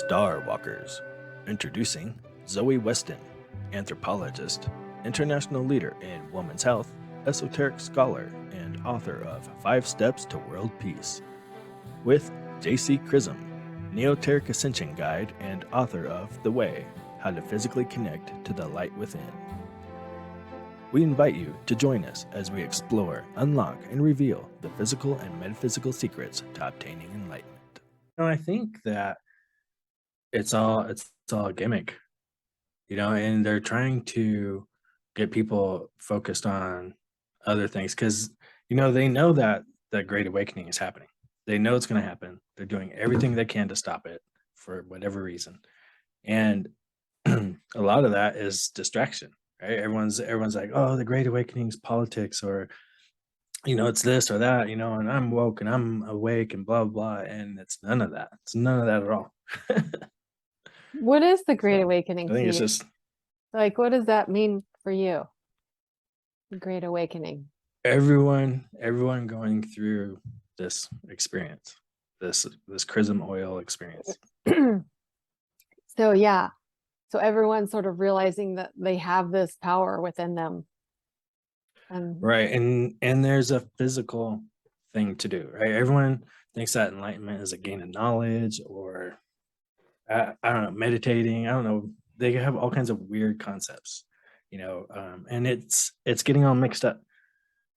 Star Walkers. Introducing Zoe Weston, anthropologist, international leader in women's health, esoteric scholar, and author of 5 Steps to World Peace. With jcchrism, Neoteric Ascension guide and author of The Way, How to Physically Connect to the Light Within. We invite you to join us as we explore, unlock, and reveal the physical and metaphysical secrets to obtaining enlightenment. I think that it's all a gimmick, and they're trying to get people focused on other things because they know that the Great Awakening is happening. They know it's going to happen. They're doing everything they can to stop it for whatever reason, and a lot of that is distraction, right? Everyone's like, oh, the Great Awakening is politics, or it's this or that, and I'm woke and I'm awake and blah blah, and it's none of that. It's none of that at all. What is the Great Awakening I think to it's you? just Like, what does that mean for you? The Great Awakening. everyone going through this experience, this Chrism Oil experience. So yeah. So everyone's sort of realizing that they have this power within them. Right. And there's a physical thing to do, right? Everyone thinks that enlightenment is a gain of knowledge or I don't know, meditating. I don't know. They have all kinds of weird concepts, and it's getting all mixed up,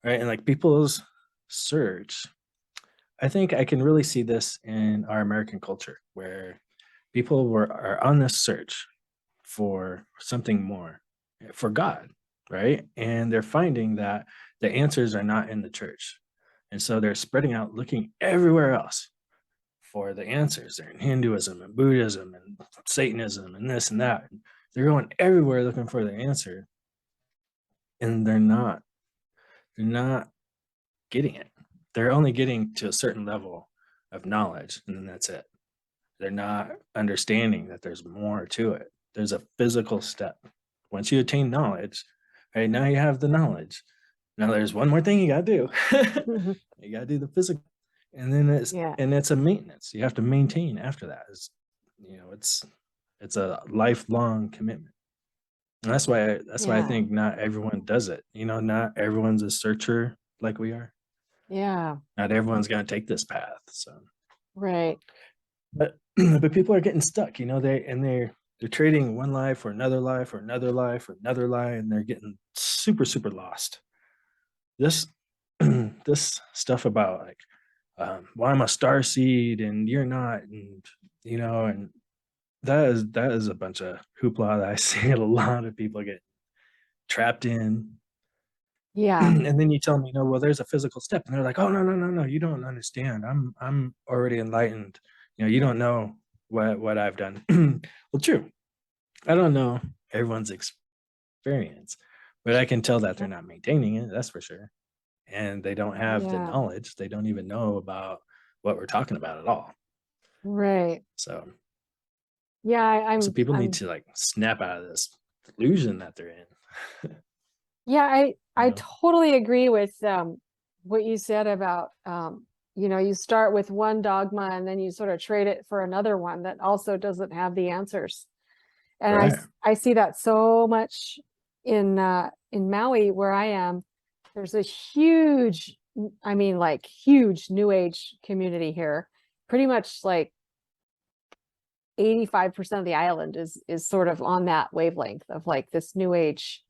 right? And like people's search, I think I can really see this in our American culture where people are on this search for something more, for God, right? And they're finding that the answers are not in the church. And so they're spreading out looking everywhere else for the answers. They're in Hinduism and Buddhism and Satanism and this and that. They're going everywhere looking for the answer. And they're not getting it. They're only getting to a certain level of knowledge, and then that's it. They're not understanding that there's more to it. There's a physical step. Once you attain knowledge, right, now you have the knowledge. Now there's one more thing you gotta do. You gotta do the physical. And then it's a maintenance. You have to maintain after that. It's a lifelong commitment. And that's why I think not everyone does it. Not everyone's a searcher like we are. Yeah. Not everyone's gonna take this path. So Right. but people are getting stuck, they're trading one life for another life or another life or another life, and they're getting super, super lost. This this stuff about like well, I'm a star seed and you're not, and and that is a bunch of hoopla that I see a lot of people get trapped in. Yeah. And then you tell them, well, there's a physical step, and they're like, oh, no, you don't understand. I'm already enlightened. You don't know what I've done. Well, true. I don't know everyone's experience, but I can tell that they're not maintaining it. That's for sure. And they don't have the knowledge. They don't even know about what we're talking about at all. Right. So yeah, so people need to like snap out of this delusion that they're in. Yeah, I totally agree with what you said about you start with one dogma and then you sort of trade it for another one that also doesn't have the answers. And Right. I see that so much in Maui where I am. There's a huge, huge New Age community here. Pretty much like 85% of the island is sort of on that wavelength of like this New Age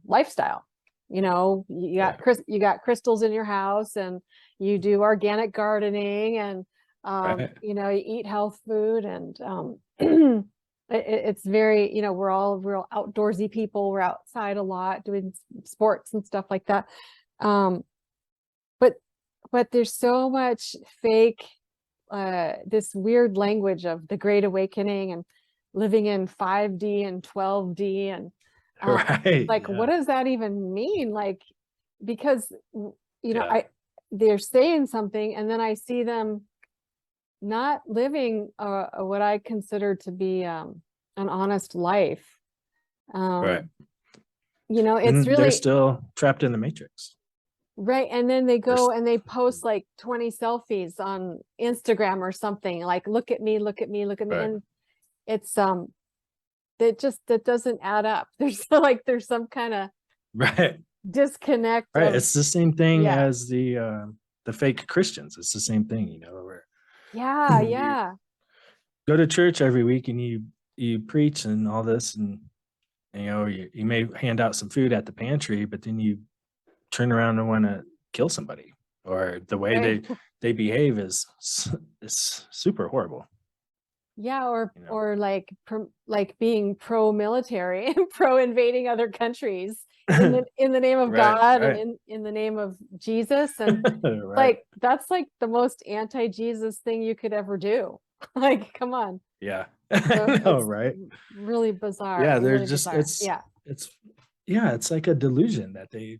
lifestyle. You got crystals in your house, and you do organic gardening, and you eat health food, and it's very, we're all real outdoorsy people. We're outside a lot doing sports and stuff like that. But there's so much fake, this weird language of the Great Awakening and living in 5D and 12D and right. What does that even mean? Like, because they're saying something, and then I see them not living what I consider to be an honest life. Right. It's really, they're still trapped in the matrix. Right. And then they Or go and they post like 20 selfies on Instagram or something like, look at me, look at me, look at me. right, And it's that doesn't add up. There's like there's some kind of right, disconnect right. of It's the same thing yeah. as the fake Christians. It's the same thing, you know, where Yeah, you yeah. go to church every week and you preach and all this, and you know, you may hand out some food at the pantry, but then you turn around and want to kill somebody, or the way Right. they behave is super horrible, Yeah, you know. or like like being pro military and pro invading other countries in the name of Right, God and right. in the name of Jesus. And Right. like that's like the most anti-Jesus thing you could ever do. Like, come on. Yeah. So I know, it's right? really bizarre, Yeah, they're really just bizarre. Yeah. it's yeah, it's like a delusion that they,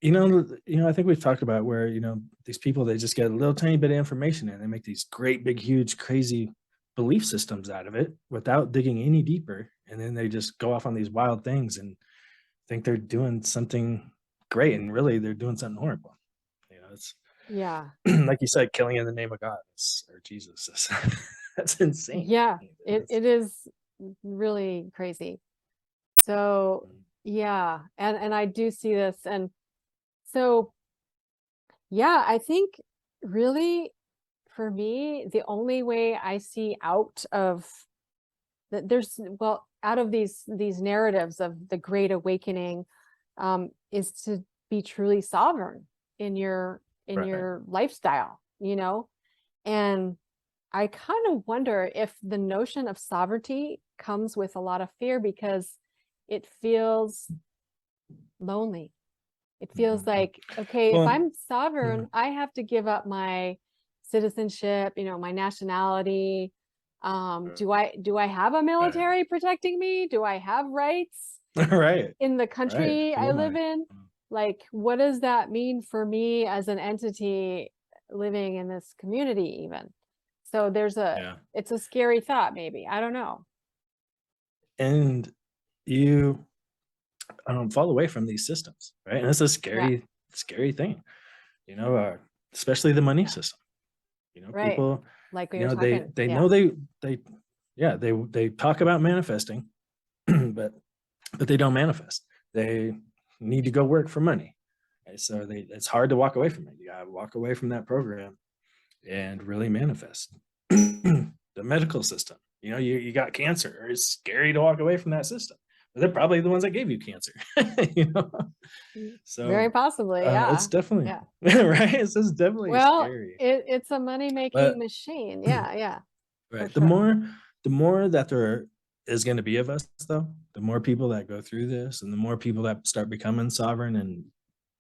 you know, I think we've talked about where, you know, these people, they just get a little tiny bit of information and they make these great big huge crazy belief systems out of it without digging any deeper, and then they just go off on these wild things and think they're doing something great, and really they're doing something horrible. You know, it's Yeah. like you said, killing in the name of God or Jesus. That's insane. Yeah. That's, It is really crazy. So yeah, and I do see this. And so yeah, I think really for me, the only way I see out of that there's well, out of these narratives of the Great Awakening, is to be truly sovereign in right. your lifestyle, you know? And I kind of wonder if the notion of sovereignty comes with a lot of fear because it feels lonely. It feels Mhm. like, okay, if Well, I'm sovereign, mm, I have to give up my citizenship, my nationality. Do I have a right. military protecting me? Do I have rights Right. in the Right. country Who I am live I? in? Like, what does that mean for me as an entity living in this community even? So Yeah. it's a scary thought, maybe. I don't know. And you fall away from these systems, right? And it's a Yeah, scary thing, you know, especially the money yeah, system. You know, right. people, Like we you were know, talking, they yeah, know they yeah, they talk about manifesting, but they don't manifest. They need to go work for money. And so it's hard to walk away from it. You gotta walk away from that program and really manifest. The medical system, you know, you got cancer. It's scary to walk away from that system. But they're probably the ones that gave you cancer. You know? very So possibly. it's Yeah, definitely yeah. right. It's just definitely Well, scary. it's a money-making But machine. Yeah, yeah, for right. sure. The more that there is going to be of us, though, the more people that go through this and the more people that start becoming sovereign and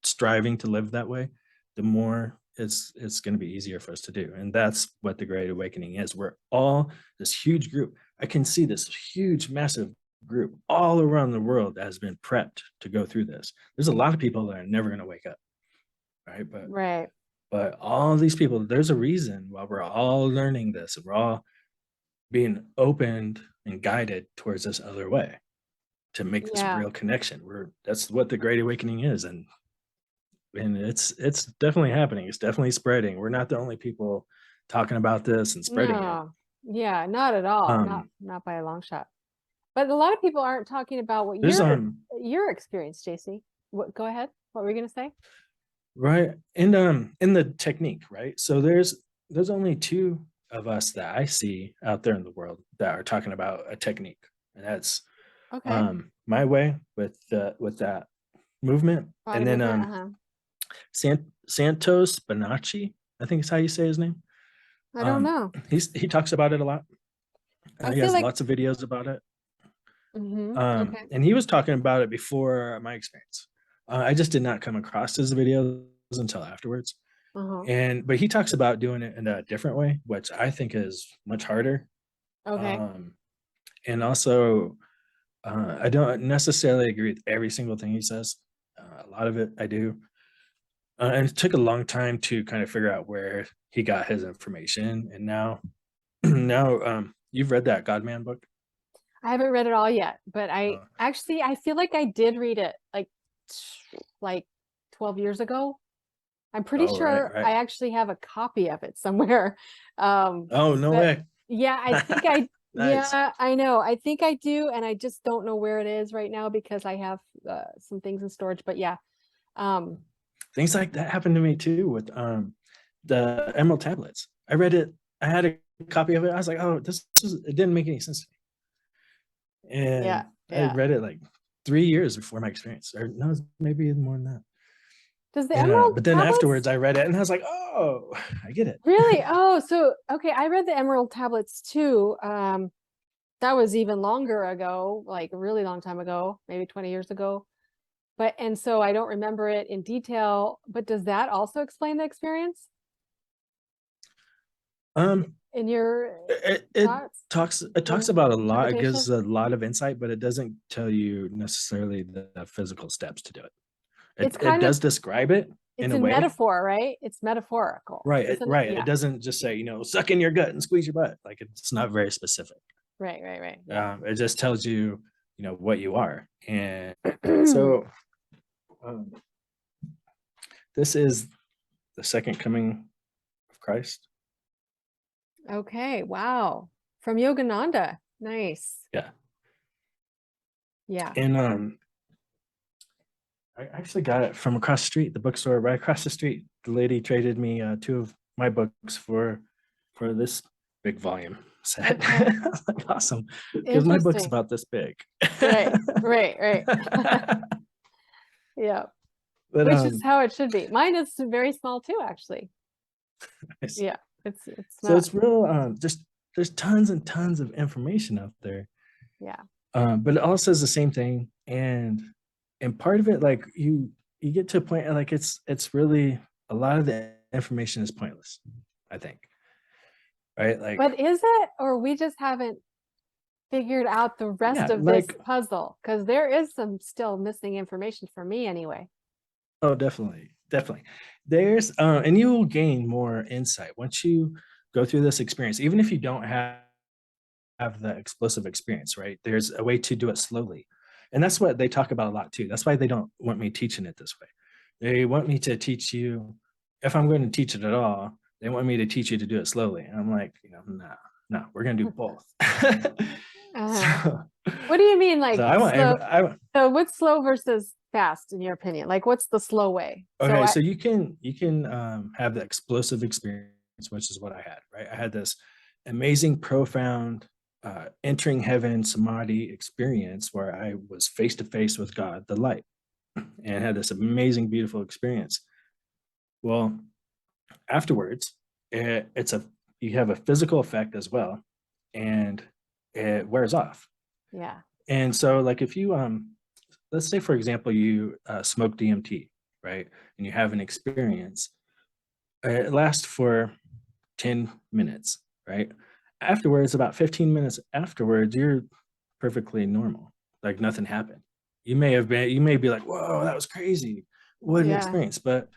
striving to live that way, the more it's going to be easier for us to do. And that's what the Great Awakening is. We're all this huge group. I can see this huge, massive group all around the world that has been prepped to go through this. There's a lot of people that are never going to wake up, right? Right. But all these people, there's a reason why we're all learning this, and we're all being opened and guided towards this other way to make this Yeah. real connection. That's what the Great Awakening is, and it's definitely happening. It's definitely spreading. We're not the only people talking about this and spreading it. No. Yeah, not at all. Um, Not by a long shot. But a lot of people aren't talking about what there's your experience, JC. What go ahead. What were you gonna say? right, and in the technique, right? So there's only two of us that I see out there in the world that are talking about a technique, and that's Okay. my way with that movement, Body and then movement. Uh-huh. Santos Bonacci, I think is how you say his name. I don't know. He talks about it a lot. I He feel has like lots of videos about it. okay. And he was talking about it before my experience. I just did not come across his videos until afterwards. Uh-huh. But he talks about doing it in a different way, which I think is much harder. Okay. Um, and also, I don't necessarily agree with every single thing he says. A lot of it I do. And it took a long time to kind of figure out where he got his information. And now, now, you've read that God Man book. I haven't read it all yet, but Uh, I feel like I did read it like 12 years ago. I'm pretty Oh, right, sure right. I actually have a copy of it somewhere. Oh, no But way. yeah, I think I, Nice. yeah, I know. I think I do. And I just don't know where it is right now because I have some things in storage. But yeah. Um, Things like that happened to me too with the Emerald tablets. I read it. I had a copy of it. I was like, oh, it didn't make any sense to me. yeah, And I yeah. read it like 3 years before my experience, or no, maybe even more than that. Does the And Emerald but then tablets afterwards, I read it and I was like, oh, I get it. really? Oh, so okay, I read the Emerald tablets too. That was even longer ago, like a really long time ago, maybe 20 years ago. But and so I don't remember it in detail, but does that also explain the experience Um, in your it thoughts, talks your about a lot. It gives interpretation? a lot of insight, but it doesn't tell you necessarily the physical steps to do it. It's It kind of does describe it in it's a in way. metaphor, right? It's metaphorical, Right, isn't it? right. It Yeah. doesn't just say, suck in your gut and squeeze your butt. Like it's not very specific. Right, right, right. Yeah. It just tells you, what you are. And so um, this is the second coming of Christ. Okay, wow. From Yogananda. Nice. Yeah. Yeah. And I actually got it from across the street, the bookstore right across the street. The lady traded me two of my books for this big volume set. Okay. Like, awesome, because my book's Interesting. about this big. Right, right, right. Yeah. But Which is how it should be. Mine is very small too, actually. nice. Yeah. It's So not, it's real. Just there's tons and tons of information out there, yeah. but it all says the same thing, and part of it, like you get to a point, like it's really a lot of the information is pointless, I think, right? Like, But is it, or we just haven't figured out the rest yeah, of this like, puzzle? Because there is some still missing information for me anyway. oh, definitely, definitely. There's and you will gain more insight once you go through this experience, even if you don't have the explosive experience, right? There's a way to do it slowly. And that's what they talk about a lot too. That's why they don't want me teaching it this way. They want me to teach you, if I'm going to teach it at all, they want me to teach you to do it slowly. And I'm like, no, no, we're going to do both. Uh-huh. so, What do you mean, so like I want, slow? I want, So what's slow versus fast in your opinion? Like what's the slow way? So okay. I, So you can have the explosive experience, which is what I had, right? I had this amazing, profound, entering heaven samadhi experience where I was face to face with God, the light, and had this amazing, beautiful experience. Well, afterwards, it's a you have a physical effect as well, and it wears off. yeah. And so, like, if you let's say, for example, you smoke DMT, right, and you have an experience, it lasts for 10 minutes, right? Afterwards, about 15 minutes afterwards, you're perfectly normal, like nothing happened. You may be like, whoa, that was crazy. What an Yeah. experience. But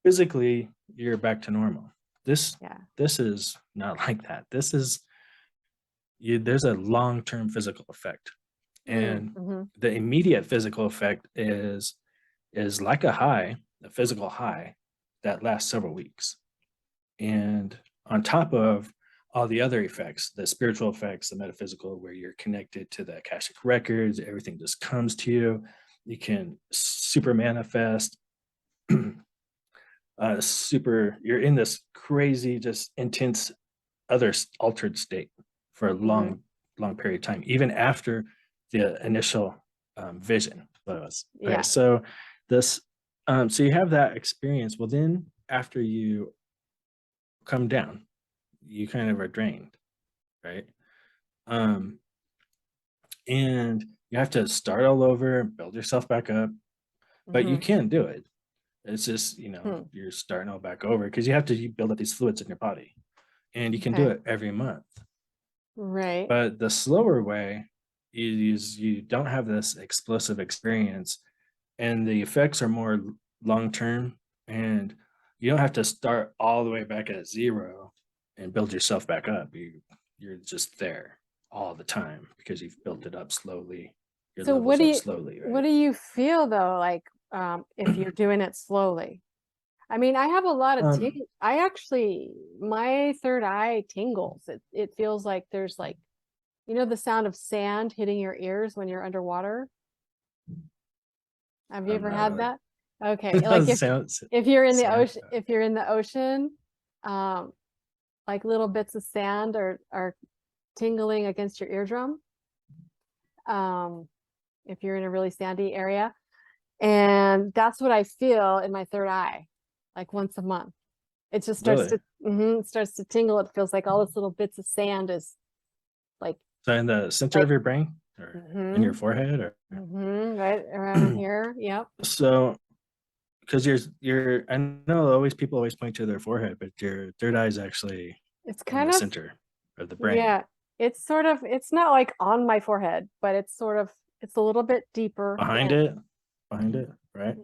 physically, you're back to normal. This Yeah. this is not like that. This is there's a long-term physical effect. And Mm-hmm. the immediate physical effect is like a physical high that lasts several weeks. And on top of all the other effects, the spiritual effects, the metaphysical, where you're connected to the Akashic records, everything just comes to you. You can super manifest, you're in this crazy, just intense, other altered state for a Mm-hmm. long period of time, even after the initial vision was. Okay, Yeah. so this, so you have that experience. Well, then after you come down, you kind of are drained, right? Um, and you have to start all over, build yourself back up, but you Mm-hmm. can do it. It's just, Hmm. you're starting all back over because you have to build up these fluids in your body, and you can do Okay. it every month. Right. But the slower way is you don't have this explosive experience, and the effects are more long term, and you don't have to start all the way back at zero and build yourself back up. You're just there all the time because you've built it up slowly. Your So levels up slowly, what right? do you feel though? Like if you're doing it slowly. I mean, I have a lot of my third eye tingles. It feels like there's like, you know, the sound of sand hitting your ears when you're underwater. Have you ever had that? Okay, like if you're in the ocean, like little bits of sand are tingling against your eardrum. If you're in a really sandy area, and that's what I feel in my third eye, like once a month. It just starts to it starts to tingle. It feels like all this little bits of sand is like. So in the center of your brain, or in your forehead, or right around here. Yep. So, because you're, I know people always point to their forehead, but your third eye is actually it's in kind the of center of the brain. Yeah, it's sort of, it's not like on my forehead, but it's sort of, it's a little bit deeper behind it, right?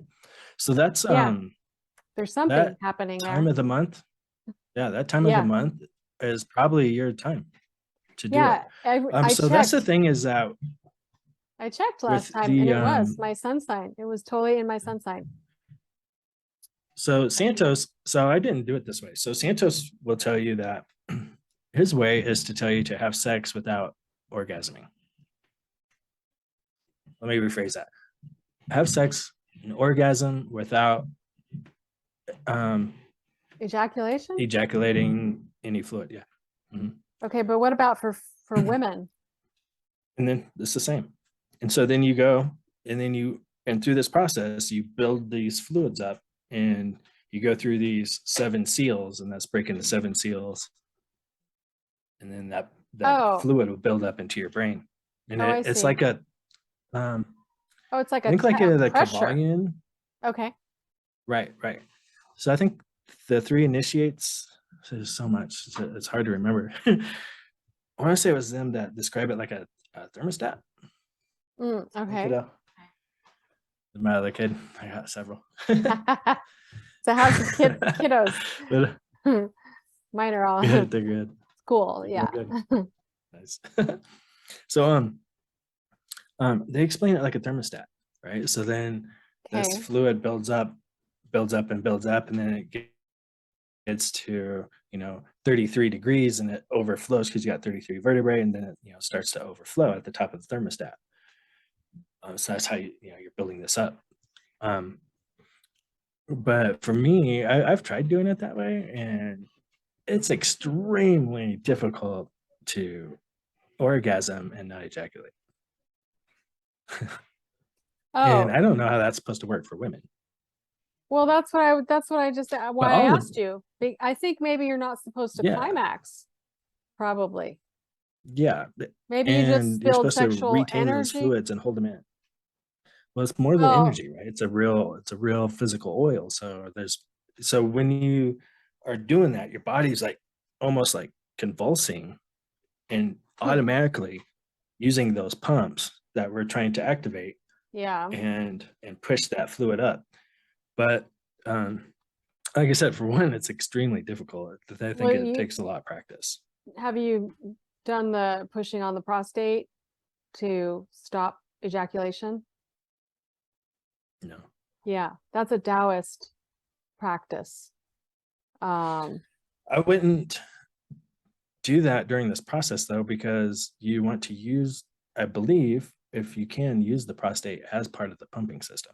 So that's there's something that happening time there. of the month. Yeah, that time of the month is probably your time to do it. I So checked. that's the thing, is that I checked last time, and it was my sun sign. It was totally in my sun sign. So Santos, so I didn't do it this way. So Santos will tell you that his way is to tell you to have sex without orgasming. Let me rephrase that. Have sex and orgasm without ejaculating any fluid. Yeah. Mm-hmm. Okay, but what about for women? And then it's the same. And so then you go, and then and through this process, you build these fluids up, and you go through these 7 seals, and that's breaking the 7 seals. And then that fluid will build up into your brain. And it's like a, it's like I think like the Kabbalion. Okay. Right. So I think the 3 initiates, there's so much, it's hard to remember. I want to say it was them that describe it like a thermostat. Okay. My other kid, I got several. So how's the kiddos? But, mine are all good. They're good. Cool. Yeah. Nice. So they explain it like a thermostat, right? So then this fluid builds up, and then it gets to 33 degrees, and it overflows because you got 33 vertebrae, and then it starts to overflow at the top of the thermostat. So that's how you're building this up. But for me, I've tried doing it that way, and it's extremely difficult to orgasm and not ejaculate. And I don't know how that's supposed to work for women. Well, that's what I just, why I asked you. I think maybe you're not supposed to climax. Probably. Yeah. Maybe you just build sexual to retain energy. Those fluids and hold them in. Well, it's more than energy, right? It's a real physical oil. So when you are doing that, your body's like almost like convulsing, and automatically using those pumps that we're trying to activate. Yeah. And push that fluid up. But like I said, for one, it's extremely difficult. I think it takes a lot of practice. Have you done the pushing on the prostate to stop ejaculation? No. Yeah, that's a Taoist practice. I wouldn't do that during this process, though, because you want to use, I believe, if you can, use the prostate as part of the pumping system.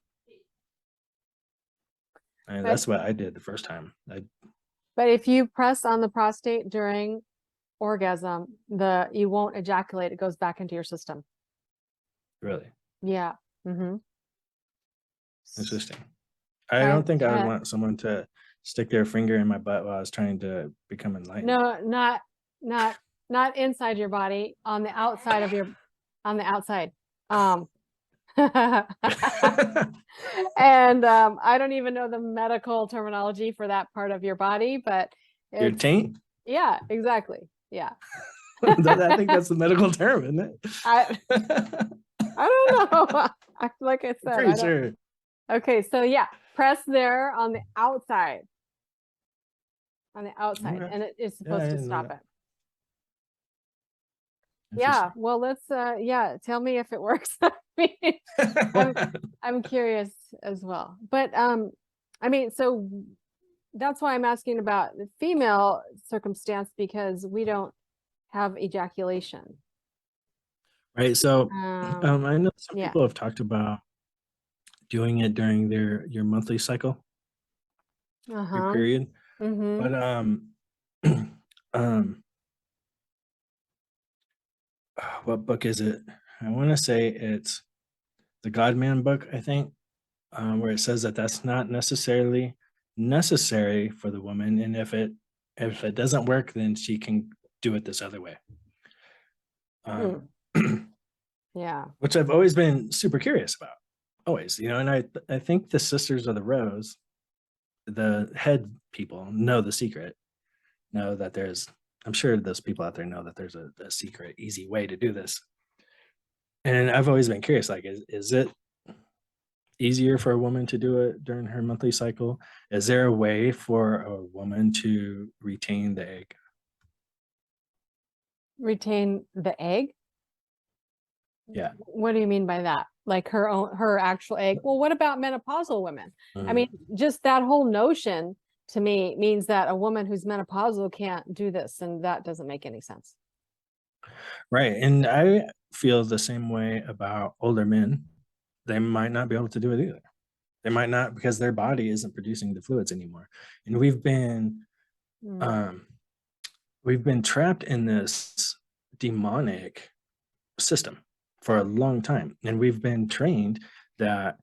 And that's what I did the first time. But if you press on the prostate during orgasm, you won't ejaculate. It goes back into your system. Really? Yeah. Interesting. I don't think I would want someone to stick their finger in my butt while I was trying to become enlightened. No, not inside your body, on the outside of on the outside. And I don't even know the medical terminology for that part of your body, but your taint? Yeah, exactly. Yeah. I think that's the medical term, isn't it? I don't know. Like I said, pretty sure. Okay, so yeah, press there on the outside. On the outside, and it is supposed to stop it. Yeah, well, let's tell me if it works. mean, I'm curious as well. But I mean, so that's why I'm asking about the female circumstance, because we don't have ejaculation. Right. So I know some Yeah. people have talked about doing it during your monthly cycle, your Uh-huh. period. Mm-hmm. But um what book is it? I want to say it's the God-Man book, I think, where it says that that's not necessarily necessary for the woman, and if it doesn't work, then she can do it this other way. Um, Yeah. which I've always been super curious about, always, and I think the Sisters of the Rose, the head people, know the secret, know that there's. I'm sure those people out there know that there's a secret, easy way to do this. And I've always been curious, like, is it easier for a woman to do it during her monthly cycle? Is there a way for a woman to retain the egg? Retain the egg? Yeah. What do you mean by that? Like her actual egg? Well, what about menopausal women? I Mhm. mean, just that whole notion to me means that a woman who's menopausal can't do this, and that doesn't make any sense. Right. And I feel the same way about older men. They might not be able to do it either. They might not, because their body isn't producing the fluids anymore. And Mm. um we've been trapped in this demonic system for a long time, and we've been trained that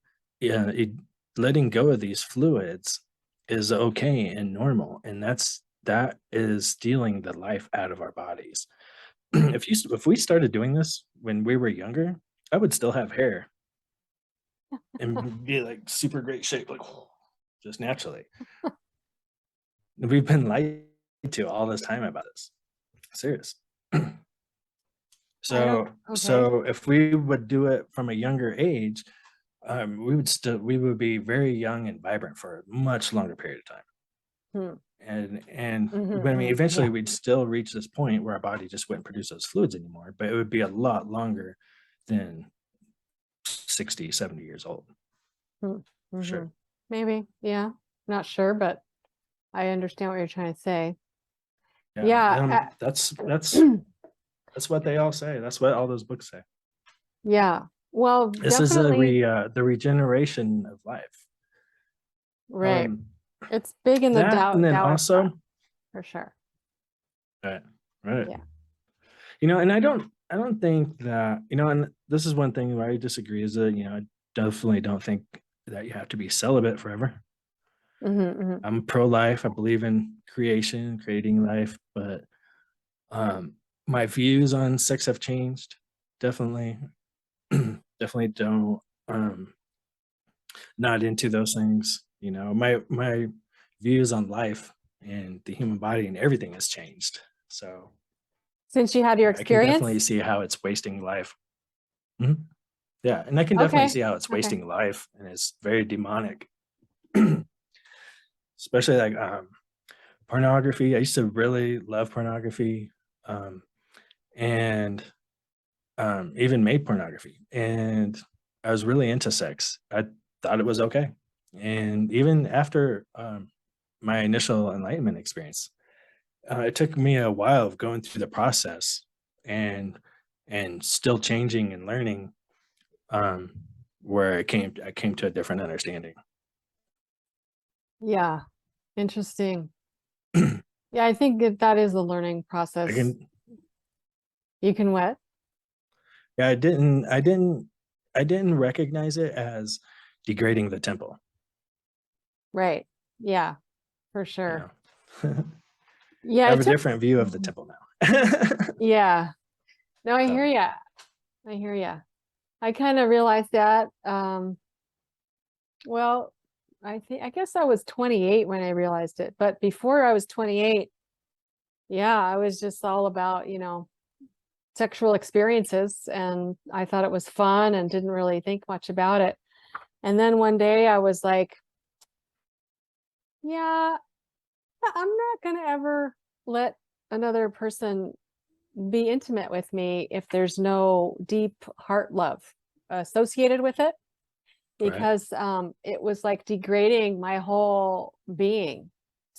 letting go of these fluids is okay and normal, and that is stealing the life out of our bodies. If we started doing this when we were younger, I would still have hair and be like super great shape, like just naturally. We've been lied to all this time about this. Serious. I don't. Okay. So if we would do it from a younger age, we would be very young and vibrant for a much longer period of time. Hmm. But I mean, eventually Yeah. we'd still reach this point where our body just wouldn't produce those fluids anymore, but it would be a lot longer than 60, 70 years old, Hmm. for Mm-hmm. sure. Maybe. Yeah. Not sure, but I understand what you're trying to say. Yeah. Yeah. That's what they all say. That's what all those books say. Yeah. Well, This is definitely. the regeneration of life. Right. Um, It's big in the that, and then Taoist thought, also, for sure. right, right. Yeah. And I don't think that, and this is one thing where I disagree, is that, I definitely don't think that you have to be celibate forever. Mm-hmm. I'm pro-life. I believe in creation, creating life, but my views on sex have changed. Definitely, definitely don't, not into those things. My views on life and the human body and everything has changed. So Since you had your I can definitely experience? see how it's wasting life. Mhm. Yeah, and I can definitely Okay. see how it's Okay. wasting life, and it's very demonic. Especially like pornography. I used to really love pornography, and even made pornography, and I was really into sex. I thought it was okay, and even after my initial enlightenment experience, it took me a while of going through the process and still changing and learning, um, where I came to a different understanding. Yeah. Interesting. Yeah, I think that is a learning I process. can You can what? Yeah, I didn't recognize it as degrading the temple, Right. Yeah, for you sure. know. I Yeah, have it a took. different view of the Mhm. temple now. Yeah. No, I So, hear ya. I hear ya. I kind of realized that. Well, I guess I was 28 when I realized it, but before I was 28, yeah, I was just all about, sexual experiences, and I thought it was fun and didn't really think much about it. And then one day I was like, yeah, I'm not going to ever let another person be intimate with me if there's no deep heart love associated with it, Right. because it was like degrading my whole being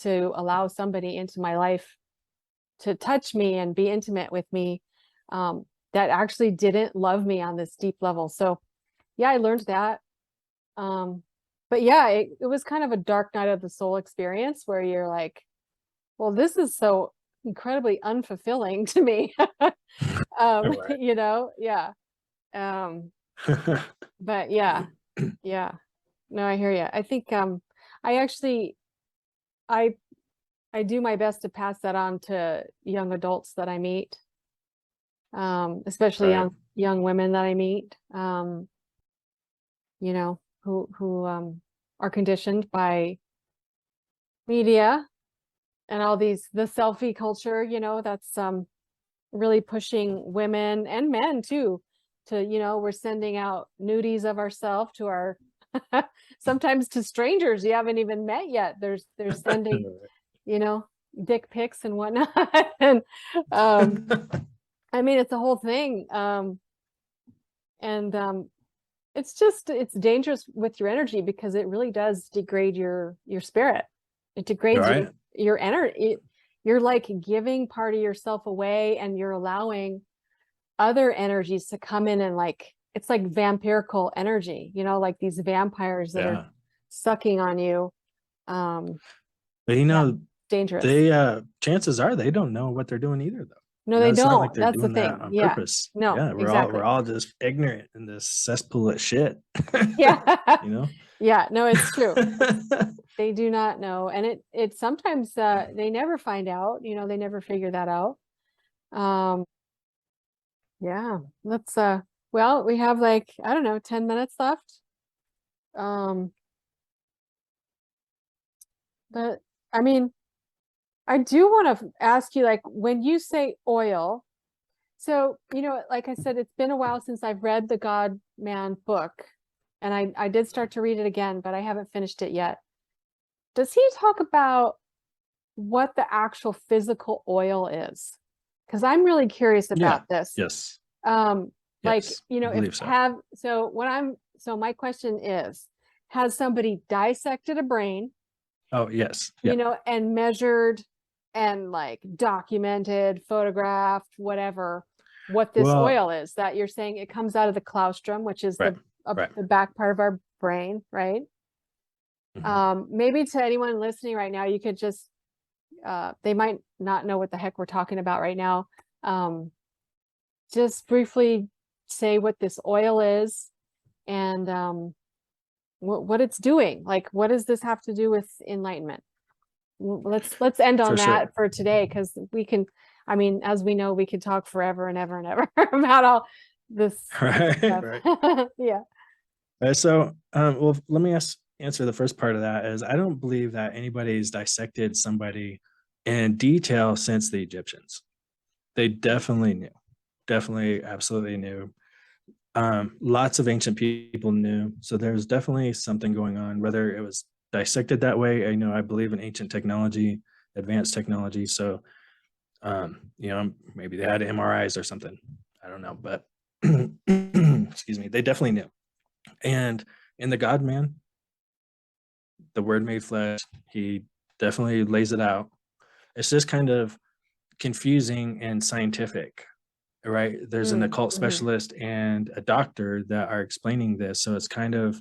to allow somebody into my life to touch me and be intimate with me, that actually didn't love me on this deep level. So yeah, I learned that. But yeah, it was kind of a dark night of the soul experience where you're like, well, this is so incredibly unfulfilling to me. Right. You know, yeah. But yeah, yeah. No, I hear you. I think I actually I I do my best to pass that on to young adults that I meet, especially Right. young women that I meet, you know, who are conditioned by media and all the selfie culture, you know, that's really pushing women and men too to, you know, we're sending out nudies of ourselves to our sometimes to strangers you haven't even met yet. They're sending, you know, dick pics and whatnot. And I mean, it's a whole thing. And it's dangerous with your energy because it really does degrade your spirit. It degrades Right. your energy. You're like giving part of yourself away, and you're allowing other energies to come in, and like it's like vampirical energy, you know, like these vampires that are Yeah. sucking on you. Um, But you yeah, know, dangerous. they chances are they don't know what they're doing either, though. No, You know, they it's not like don't. they're That's the doing that thing. on Yeah. purpose. No, Yeah, we're exactly. all just ignorant in this cesspool of shit. Yeah. You know? Yeah, no, it's true. They do not know. And it sometimes they never find out, you know, they never figure that out. Um, yeah, let's well, we have like, I don't know, 10 minutes left. Um, but I mean, I do want to ask you, like, when you say oil, so, you know, like I said, it's been a while since I've read the God Man book, and I did start to read it again, but I haven't finished it yet. Does he talk about what the actual physical oil is? Because I'm really curious Yeah. about this. Yes. Um, like, Yes. you I know, if believe so. have so what I'm so my question is, has somebody dissected a brain, Oh, yes. you Yeah. know, and measured and like documented, photographed, whatever, what this Well, oil is that you're saying it comes out of the claustrum, which is right. Right. the back part of our brain, right? Mhm. Maybe to anyone listening right now, you could just they might not know what the heck we're talking about right now. Um, just briefly say what this oil is and what it's doing. Like, what does this have to do with enlightenment? Let's end on For sure. that for today, because we can, I mean, as we know, we could talk forever and ever and ever about all this Right. stuff. Right. Yeah. So, well, let me answer the first part of that. Is I don't believe that anybody's dissected somebody in detail since the Egyptians. They definitely knew, definitely, absolutely knew. Lots of ancient people knew, so there's definitely something going on. Whether it was dissected that way, I know I believe in ancient technology, advanced technology. So, you know, maybe they had MRIs or something. I don't know, but excuse me, they definitely knew. And in the God Man, the Word made flesh, he definitely lays it out. It's just kind of confusing and scientific, right? There's an occult Mm-hmm. specialist and a doctor that are explaining this, so it's kind of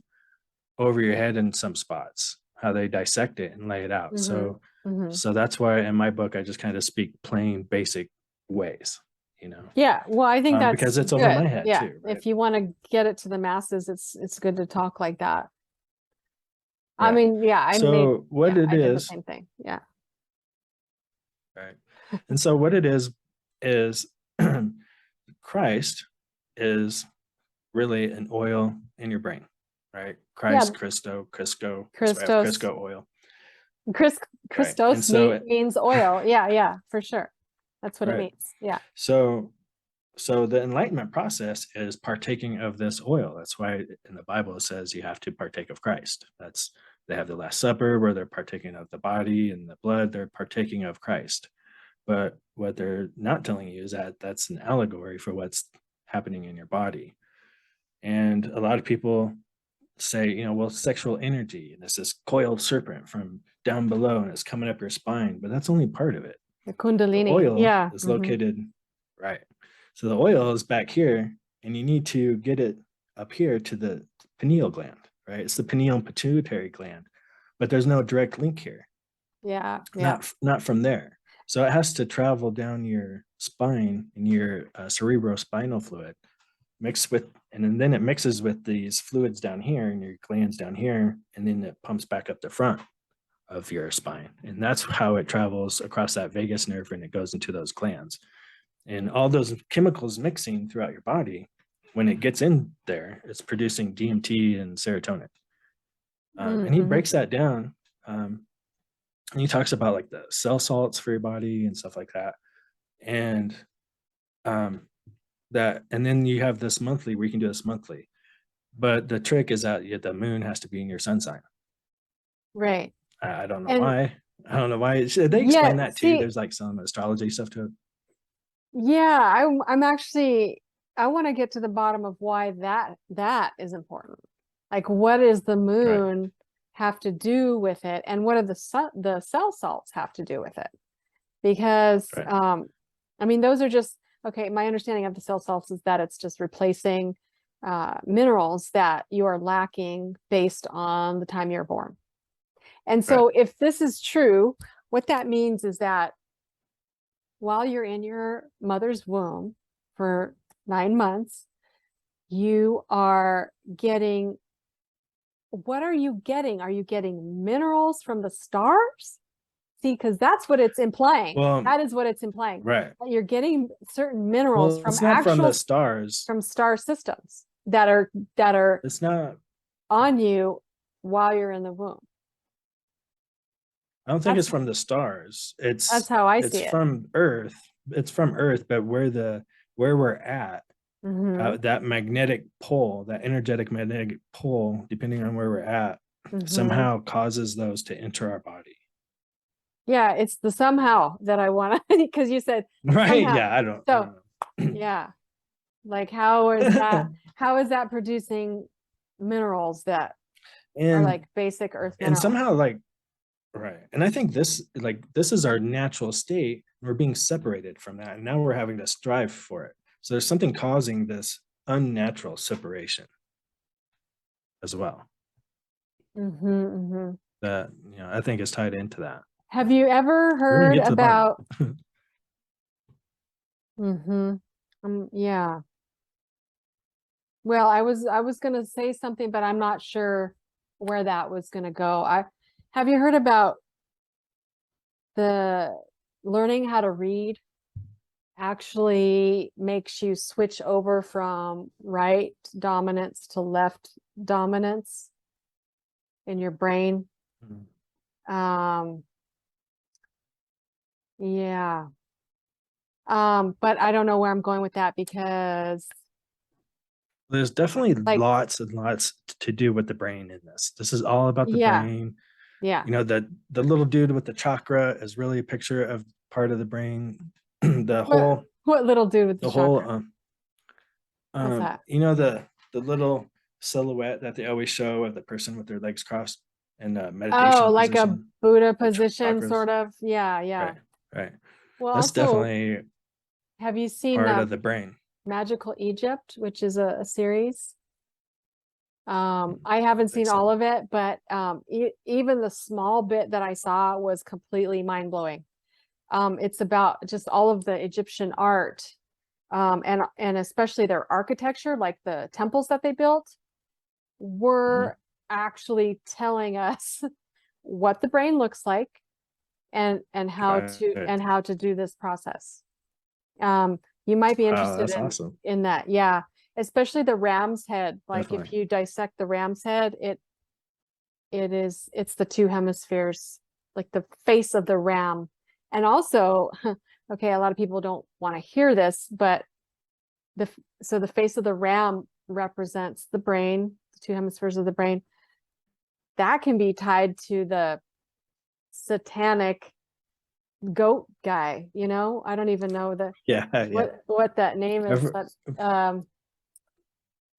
over your head in some spots how they dissect it and lay it out. Mm-hmm. So, Mm-hmm. so that's why in my book I just kind of speak plain, basic ways, you know, Yeah, well, I think because that's it's over good. my head Yeah, too, right? if you want to get it to the masses, it's good to talk like that. I Right. mean, yeah, So what it I did the is, same thing. Yeah. right? And so what it is Christ is really an oil in your brain, right? Yeah, Christ, Christo, Crisco. That's why I have Christos. Crisco oil, Chris right? And Christos so, means oil. Yeah, yeah, for sure. That's what it right. means. Yeah. So, so the enlightenment process is partaking of this oil. That's why in the Bible it says you have to partake of Christ. That's they have the Last Supper where they're partaking of the body and the blood. They're partaking of Christ. But what they're not telling you is that that's an allegory for what's happening in your body. And a lot of people say, well, sexual energy, and it's this coiled serpent from down below and it's coming up your spine, but that's only part of it. The The Kundalini. oil Yeah. is located right. So the oil is back here, and you need to get it up here to the pineal gland, right? It's the pineal and pituitary gland, but there's no direct link here. Yeah. Yeah. Not from there. So it has to travel down your spine and your cerebrospinal fluid, mix with, and then it mixes with these fluids down here and your glands down here, and then it pumps back up the front of your spine. And that's how it travels across that vagus nerve and it goes into those glands. And all those chemicals mixing throughout your body, when it gets in there, it's producing DMT and serotonin. And he breaks that down. And he talks about like the cell salts for your body and stuff like that. And and then you have this monthly where you can do this monthly. But the trick is that the moon has to be in your sun sign. Right. I don't know why. I don't know why. They explain that too. There's like some astrology stuff to it. Yeah, I'm actually, I want to get to the bottom of why that is important. Like, what does the moon have to do with it, and what do the cell salts have to do with it? Because I mean, those are just okay. My understanding of the cell salts is that it's just replacing minerals that you are lacking based on the time you're born. And so if this is true, what that means is that while you're in your mother's womb for 9 months, you are getting, what are you getting? Are you getting minerals from the stars? See, because that's what it's implying. Well, that is what it's implying. Right. That you're getting certain minerals from it's not from the stars, from star systems that are it's not on you while you're in the womb. I don't think it's from the stars. That's how I see it. It's from Earth. It's from Earth, but where we're at, that magnetic pole, that energetic magnetic pole, depending on where we're at, somehow causes those to enter our body. Yeah, it's the somehow that I want to, because you said right. Somehow. Yeah, I don't know. Yeah, like how is that producing minerals that are like basic earth minerals? And somehow right. And I think this is our natural state. We're being separated from that. And now we're having to strive for it. So there's something causing this unnatural separation as well. That, I think is tied into that. Have you ever heard about yeah. Well, I was gonna say something, but I'm not sure where that was gonna go. Have you heard about the learning how to read actually makes you switch over from right dominance to left dominance in your brain? Yeah. But I don't know where I'm going with that, because there's definitely lots and lots to do with the brain in this. This is all about the brain. Yeah. The little dude with the chakra is really a picture of part of the brain. What little dude with the chakra? What's that? The little silhouette that they always show of the person with their legs crossed in a meditation position. Like a Buddha position, sort of. Yeah. Right. Well, that's also, definitely have you seen part of the brain. Magical Egypt, which is a series? I haven't seen all of it, but even the small bit that I saw was completely mind-blowing. It's about just all of the Egyptian art, and especially their architecture, like the temples that they built, were actually telling us what the brain looks like and how to do this process. You might be interested in that. Yeah. Especially the ram's head. Like definitely. If you dissect the ram's head, it's the two hemispheres, like the face of the ram. And also, okay, a lot of people don't want to hear this, but the face of the ram represents the brain, the two hemispheres of the brain. That can be tied to the satanic goat guy, I don't even know what that name is, but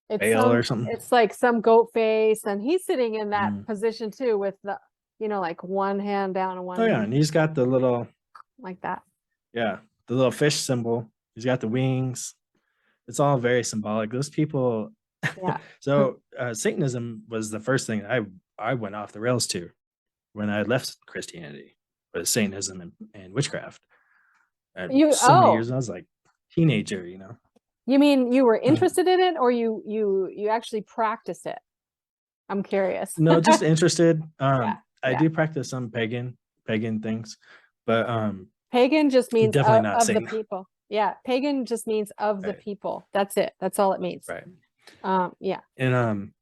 Baal or something. It's like some goat face, and he's sitting in that Mm. position too, with the, like one hand down and Oh one yeah, and he's got the little, like that. yeah, the little fish symbol. He's got the wings. It's all very symbolic. Those people. Yeah. So Satanism was the first thing I went off the rails to when I left Christianity, was Satanism and witchcraft. At so many years, I was like teenager, You mean you were interested in it, or you actually practiced it? I'm curious. No, just interested. Yeah. I do practice some pagan things, but Pagan just means definitely not of the Satan. people. Yeah, pagan just means of the Right, people. That's it. That's all it means. right. Yeah. And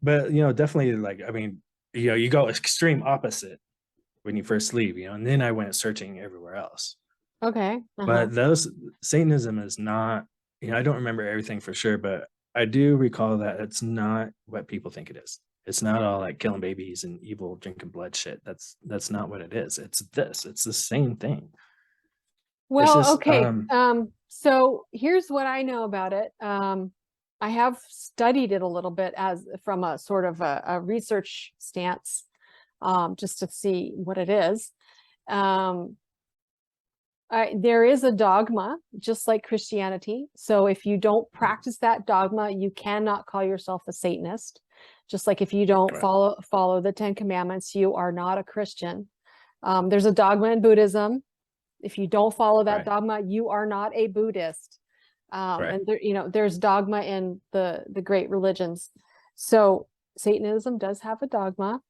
but definitely, like, I mean, you go extreme opposite when you first leave, and then I went searching everywhere else. Okay. But those Satanism is not, I don't remember everything for sure, but I do recall that it's not what people think it is. It's not all like killing babies and evil drinking blood shit. That's not what it is. It's this. It's the same thing. It's Well, just okay. So here's what I know about it. I have studied it a little bit as from a sort of a research stance, just to see what it is. There is a dogma, just like Christianity. So if you don't practice that dogma, you cannot call yourself a Satanist. Just like if you don't right. follow the Ten Commandments, you are not a Christian. There's a dogma in Buddhism. If you don't follow that Right. dogma, you are not a Buddhist. Right. And there, there's dogma in the great religions. So Satanism does have a dogma.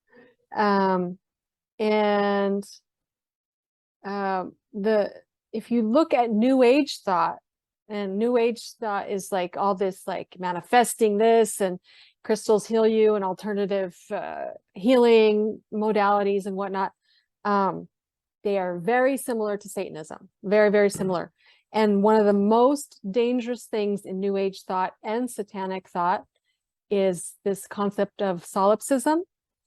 And the if you look at New Age thought, and New Age thought is like all this like manifesting this, and crystals heal you, and alternative healing modalities and whatnot. They are very similar to Satanism, very, very similar. And one of the most dangerous things in New Age thought and satanic thought is this concept of solipsism.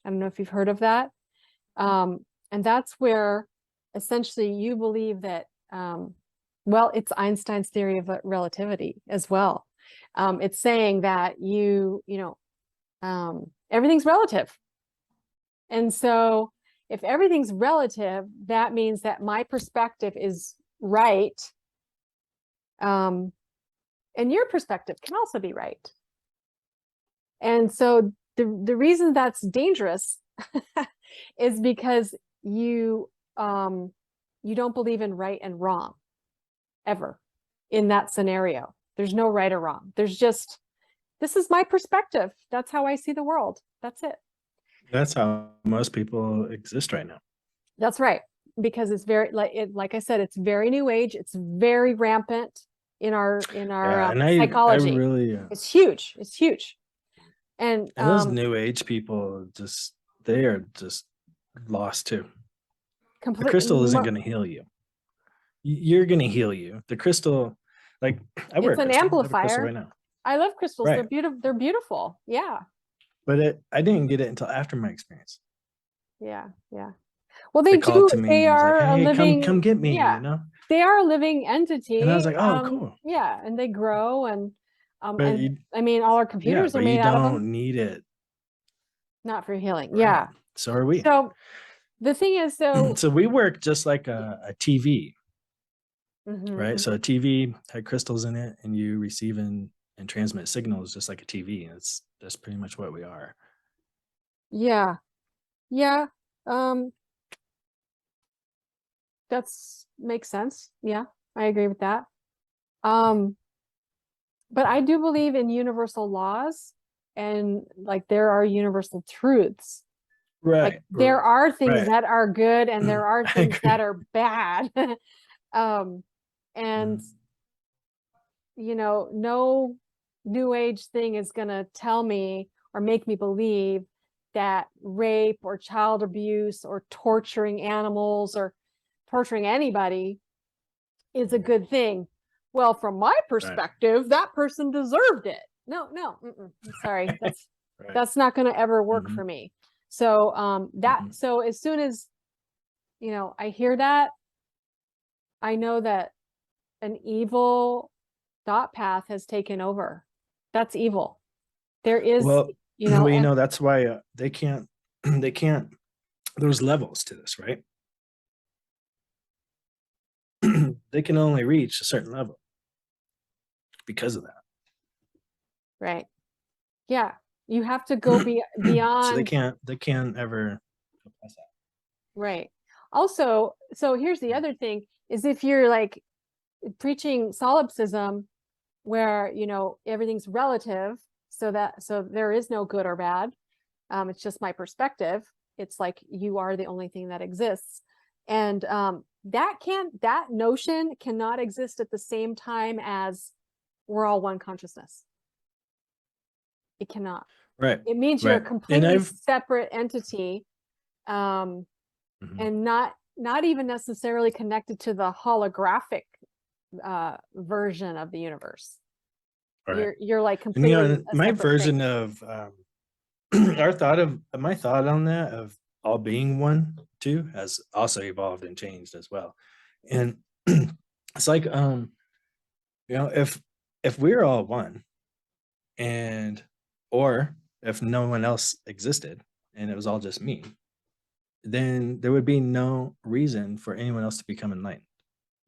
I don't know if you've heard of that. And that's where essentially you believe that, well, it's Einstein's theory of relativity as well. It's saying that everything's relative. And so if everything's relative, that means that my perspective is right. And your perspective can also be right. And so the reason that's dangerous is because you don't believe in right and wrong ever in that scenario. There's no right or wrong. There's just, this is my perspective. That's how I see the world. That's it. That's how most people exist right now. That's right. Because it's very, like I said, it's very New Age. It's very rampant in our And psychology. I really, It's huge. It's huge. And those New Age people, they are just lost too. The crystal isn't going to heal you. You're going to heal you. The crystal, like, I wear a crystal. I have a crystal right now. I love crystals. Right. They're beautiful. They're beautiful. Yeah. But I didn't get it until after my experience. Yeah. Yeah. Well, they called do. to me. They are like, hey, a living. come get me. Yeah. They are a living entity. And I was like, oh, cool. Yeah, and they grow, and but I mean, all our computers are made out of them. You don't need it. Not for healing. Right. Yeah. So are we. So the thing is, so we work just like a TV. Mm-hmm, right? mm-hmm. So a TV had crystals in it, and you receive and transmit signals just like a TV. That's pretty much what we are. Yeah. Yeah. That's makes sense. Yeah, I agree with that. But I do believe in universal laws, and like there are universal truths. Right. Like there are things right. that are good, and there are things that are bad. And no New Age thing is going to tell me or make me believe that rape or child abuse or torturing animals or torturing anybody is a good thing. Well, from my perspective, that person deserved it. No, sorry. That's not going to ever work for me. So so as soon as I hear that, I know that an evil thought path has taken over. That's evil. there is, Well, and that's why they can't, they can't, there's levels to this, right? They can only reach a certain level because of that. right. Yeah. You have to go beyond. So they can't ever pass that. Right. Also, so here's the other thing is if you're like preaching solipsism where, everything's relative, so there is no good or bad. It's just my perspective. It's like you are the only thing that exists. And that notion cannot exist at the same time as we're all one consciousness. It cannot. Right. It means you're a completely separate entity, and not even necessarily connected to the holographic version of the universe. Right. You're like completely my version of my thought on that of all being one too has also evolved and changed as well. And it's like if we're all one, and or if no one else existed and it was all just me, then there would be no reason for anyone else to become enlightened.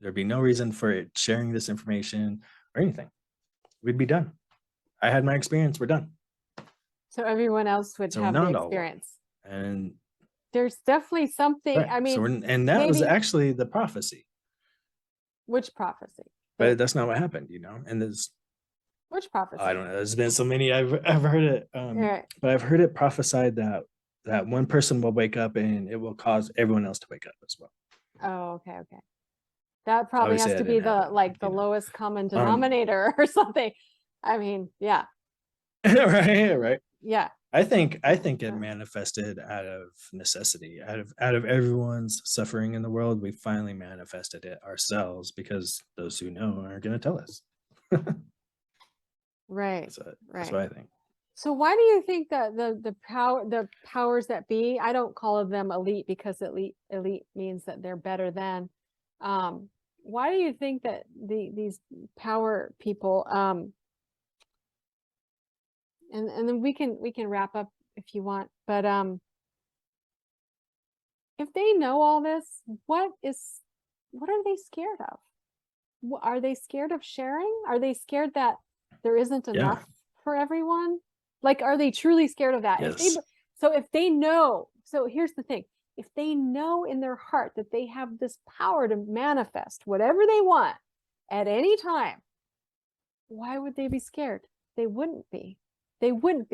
There'd be no reason for it sharing this information or anything. We'd be done. I had my experience, we're done. So everyone else would have the experience. And there's definitely something, right. I mean, and that was actually the prophecy. Which prophecy? But that's not what happened, And there's which prophecy? I don't know. There's been so many. I've heard it, right. But I've heard it prophesied that one person will wake up and it will cause everyone else to wake up as well. Oh, okay. That probably Obviously, has to be the lowest common denominator or something. I mean, yeah. right. Yeah. I think it manifested out of necessity, out of everyone's suffering in the world. We finally manifested it ourselves because those who know aren't going to tell us. Right. That's what I think. So why do you think that the powers that be, I don't call them elite because elite means that they're better than, why do you think that these power people, and then we can wrap up if you want, but if they know all this, what are they scared of? Are they scared of sharing? Are they scared that there isn't enough for everyone? Like, are they truly scared of that? Yes. If they know, so here's the thing. If they know in their heart that they have this power to manifest whatever they want at any time, why would they be scared? They wouldn't be.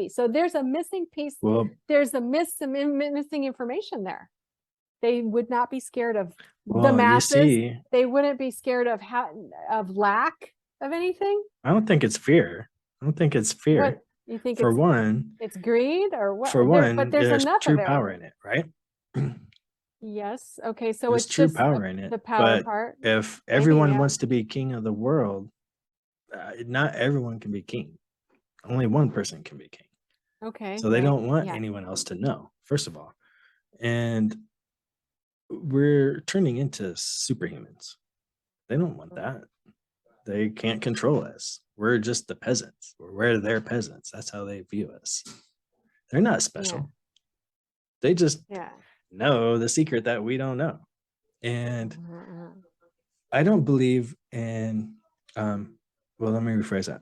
So there's a missing piece. Well, there's missing information there. They would not be scared of the masses. They wouldn't be scared of lack of anything. I don't think it's fear. What you think? For one, it's greed or what? For one, but there's enough true of power in it, right? Yes. Okay. So there's it's true just power in it. The power part. If everyone wants to be king of the world, not everyone can be king. Only one person can be king. Okay. So they don't want anyone else to know, first of all. And we're turning into superhumans. They don't want that. They can't control us. We're just the peasants. We're their peasants. That's how they view us. They're not special. Yeah. They just know the secret that we don't know. And I don't believe in, well, let me rephrase that.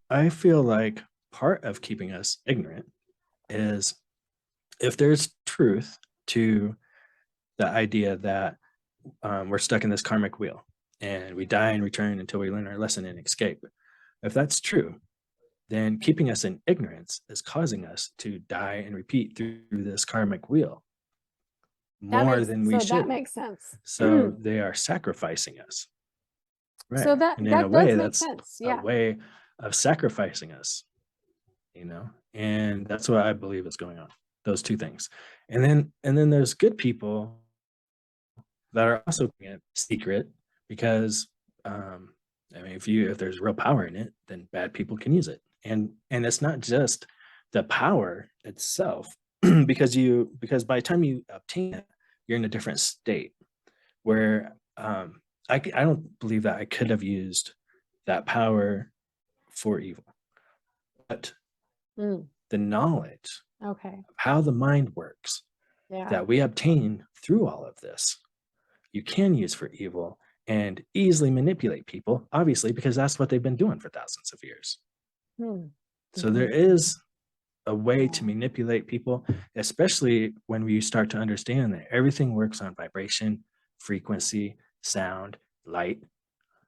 I feel like part of keeping us ignorant is if there's truth to the idea that we're stuck in this karmic wheel and we die and return until we learn our lesson and escape. If that's true, then keeping us in ignorance is causing us to die and repeat through this karmic wheel more than we should. So that makes sense. So they are sacrificing us. Right. So that and in a way, that's sense. a way of sacrificing us, and that's what I believe is going on. Those two things. And then there's good people that are also doing it secret because if there's real power in it, then bad people can use it. And it's not just the power itself, because by the time you obtain it, you're in a different state where I don't believe that I could have used that power for evil. But the knowledge Okay. of how the mind works Yeah. that we obtain through all of this, you can use for evil and easily manipulate people, obviously, because that's what they've been doing for thousands of years. So there is a way to manipulate people, especially when we start to understand that everything works on vibration, frequency, sound, light,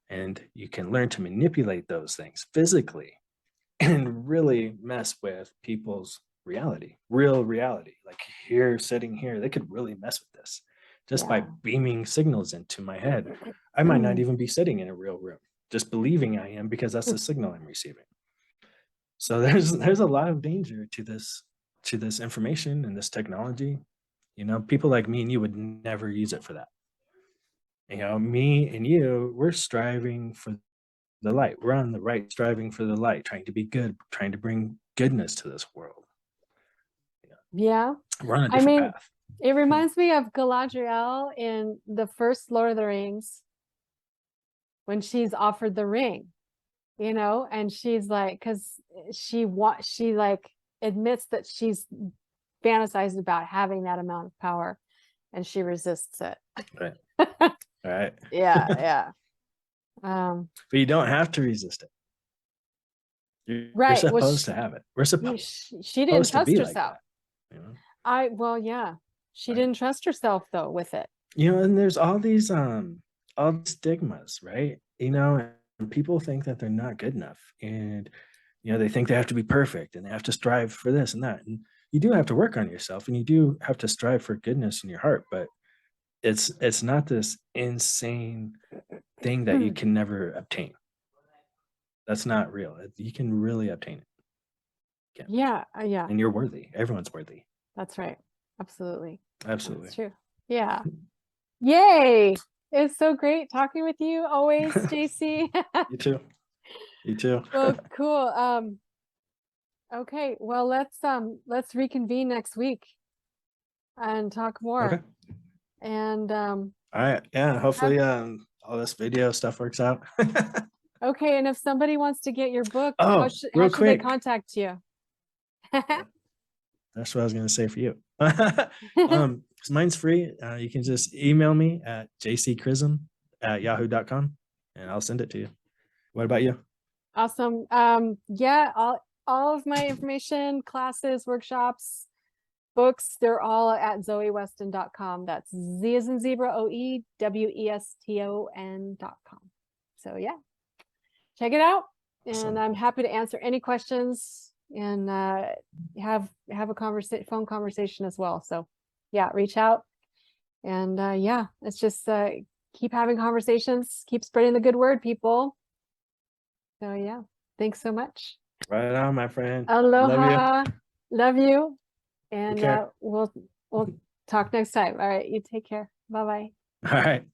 and you can learn to manipulate those things physically and really mess with people's reality, real reality. Like here, sitting here, they could really mess with this just by beaming signals into my head. I might not even be sitting in a real room, just believing I am because that's the signal I'm receiving. So there's a lot of danger to this information and this technology. You know, people like me and you would never use it for that. You know, me and you, we're striving for the light. We're on the right, striving for the light, trying to be good, trying to bring goodness to this world. Yeah. We're on a different path. It reminds me of Galadriel in the first Lord of the Rings when she's offered the ring, you know, and she's like, because she like admits that she's fantasized about having that amount of power, and she resists it. Right. All right. Yeah. But you don't have to resist it. Right. You're supposed to have it. We're supposed. She didn't trust herself. Like that, you know? She didn't trust herself though with it. You know, and there's all these stigmas, right? You know, and people think that they're not good enough, and you know, they think they have to be perfect and they have to strive for this and that. And you do have to work on yourself, and you do have to strive for goodness in your heart, but it's not this insane thing that you can never obtain. That's not real. You can really obtain it. Yeah. And you're worthy. Everyone's worthy. That's right. Absolutely. That's true. Yeah. Yay. It's so great talking with you always, JC. You too. Well, cool. Okay. Well, let's reconvene next week and talk more. Okay. And all right. Yeah. Hopefully all this video stuff works out. Okay. And if somebody wants to get your book, how should they contact you? That's what I was going to say for you. Mine's free. You can just email me at jcchrism@yahoo.com and I'll send it to you. What about you? Awesome. Yeah, all of my information, classes, workshops, books, they're all at zoeweston.com. That's Z as in zebra, OEWESTON.com. So yeah, check it out. Awesome. And I'm happy to answer any questions and have a phone conversation as well. So yeah, reach out. And yeah, it's just keep having conversations, keep spreading the good word, people. So yeah, thanks so much. Right on, my friend. Aloha. Love you. And we'll talk next time. All right, you take care. Bye-bye. All right.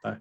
Bye.